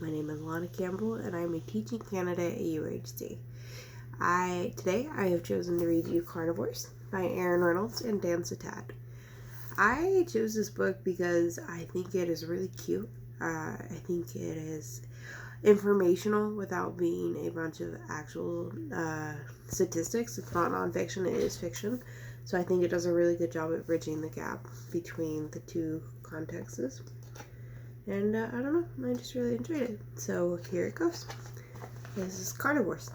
My name is Lana Campbell, and I'm a teaching candidate at UHC. Today I have chosen to read you Carnivores by Reynolds and Santat. I chose this book because I think it is really cute. I think it is informational without being a bunch of actual statistics. It's not nonfiction, it is fiction. So I think it does a really good job at bridging the gap between the two contexts. And I don't know, I just really enjoyed it. So here it goes. This is Carnivores.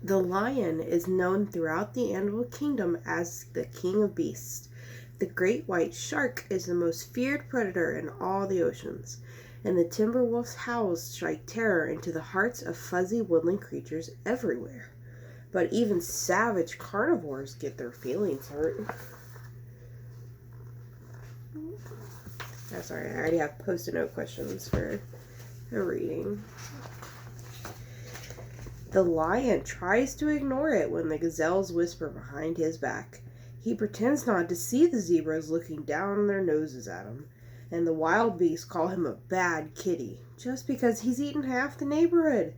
The lion is known throughout the animal kingdom as the king of beasts. The great white shark is the most feared predator in all the oceans, and the timber wolf's howls strike terror into the hearts of fuzzy woodland creatures everywhere. But even savage carnivores get their feelings hurt. Oh, sorry, I already have post-it note questions for the reading. The lion tries to ignore it when the gazelles whisper behind his back. He pretends not to see the zebras looking down their noses at him, and the wild beasts call him a bad kitty just because he's eaten half the neighborhood.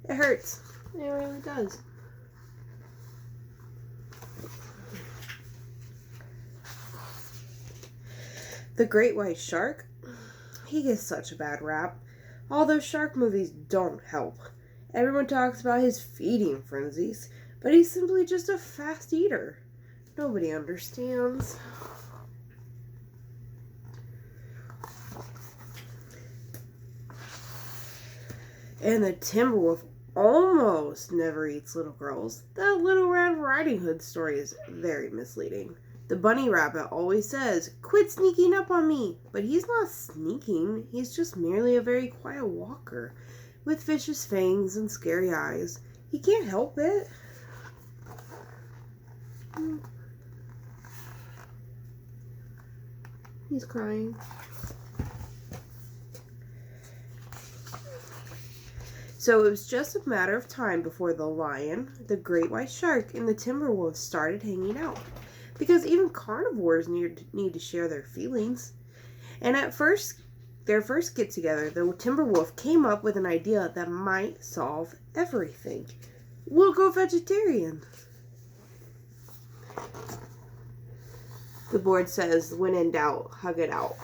It hurts. It really does. The great white shark? He gets such a bad rap. All those shark movies don't help. Everyone talks about his feeding frenzies, but he's simply just a fast eater. Nobody understands. And the timber wolf almost never eats little girls. That Little Red Riding Hood story is very misleading. The bunny rabbit always says, "Quit sneaking up on me," but he's not sneaking. He's just merely a very quiet walker with vicious fangs and scary eyes. He can't help it. He's crying. So it was just a matter of time before the lion, the great white shark, and the timber wolf started hanging out. Because even carnivores need to share their feelings. And at their first get together, the timber wolf came up with an idea that might solve everything. We'll go vegetarian. The board says, when in doubt, hug it out.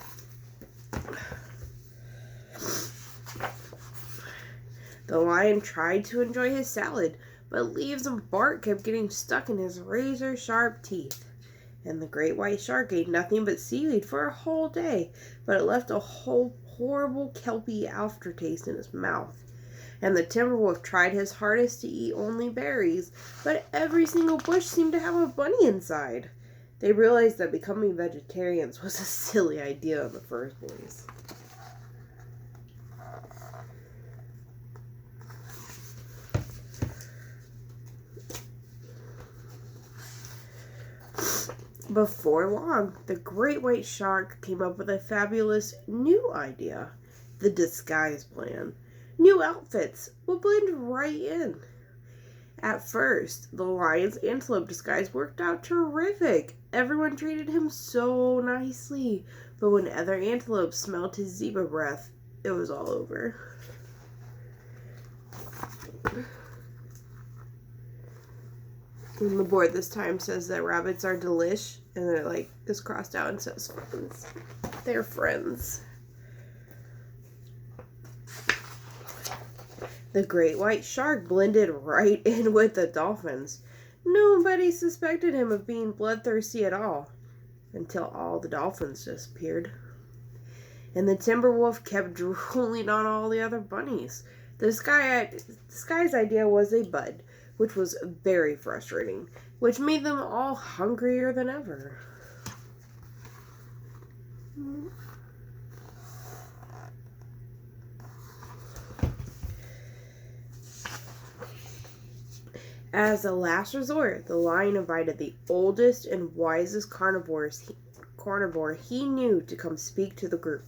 The lion tried to enjoy his salad, but leaves and bark kept getting stuck in his razor-sharp teeth. And the great white shark ate nothing but seaweed for a whole day, but it left a whole horrible kelpy aftertaste in his mouth. And the timber wolf tried his hardest to eat only berries, but every single bush seemed to have a bunny inside. They realized that becoming vegetarians was a silly idea in the first place. Before long, the great white shark came up with a fabulous new idea. The disguise plan. New outfits will blend right in. At first, the lion's antelope disguise worked out terrific. Everyone treated him so nicely. But when other antelopes smelled his zebra breath, it was all over. And the board this time says that rabbits are delish, and then it is crossed out and says friends. They're friends. The great white shark blended right in with the dolphins. Nobody suspected him of being bloodthirsty at all, until all the dolphins disappeared. And the timber wolf kept drooling on all the other bunnies. This guy's idea was a bud, which was very frustrating, which made them all hungrier than ever. As a last resort, the lion invited the oldest and wisest carnivore he knew to come speak to the group.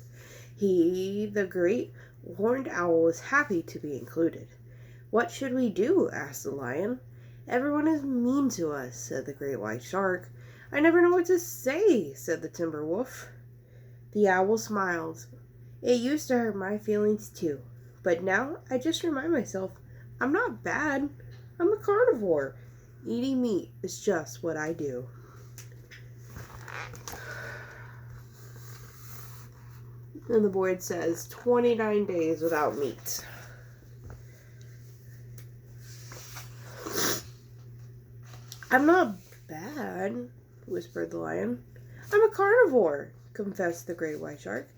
He, the great horned owl, was happy to be included. "What should we do?" asked the lion. "Everyone is mean to us," said the great white shark. "I never know what to say," said the timber wolf. The owl smiled. It used to hurt my feelings too, but now I just remind myself I'm not bad. I'm a carnivore. Eating meat is just what I do. And the board says 29 days without meat. I'm not bad, whispered the lion. I'm a carnivore, confessed the great white shark.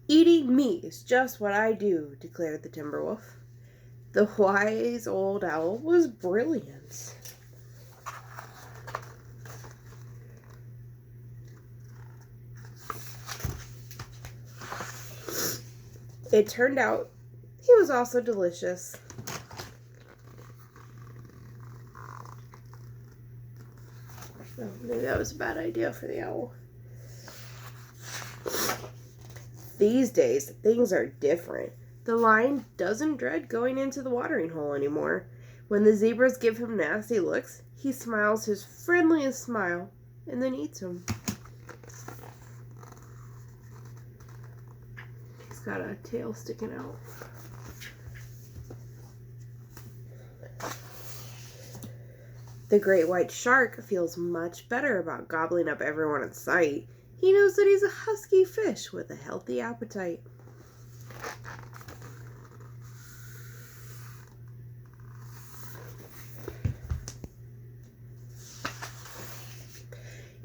Eating meat is just what I do, declared the timber wolf. The wise old owl was brilliant. It turned out he was also delicious. Oh, maybe that was a bad idea for the owl. These days, things are different. The lion doesn't dread going into the watering hole anymore. When the zebras give him nasty looks, he smiles his friendliest smile and then eats them. He's got a tail sticking out. The great white shark feels much better about gobbling up everyone in sight. He knows that he's a husky fish with a healthy appetite.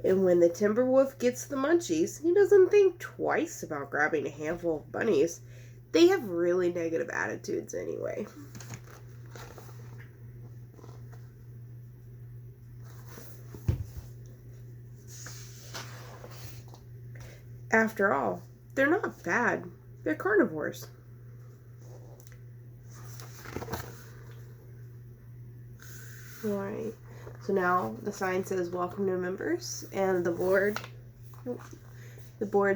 And when the timber wolf gets the munchies, he doesn't think twice about grabbing a handful of bunnies. They have really negative attitudes anyway. After all, they're not bad. They're carnivores. Alright, so now the sign says welcome new members, and the board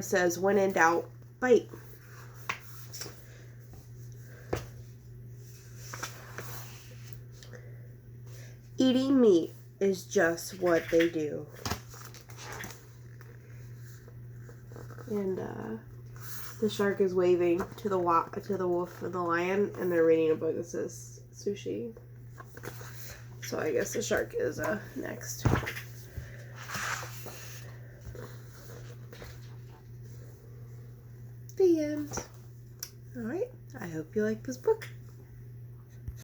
says when in doubt, bite. Eating meat is just what they do. And the shark is waving to the wolf and the lion, and they're reading a book that says sushi. So I guess the shark is next. The end. Alright, I hope you like this book.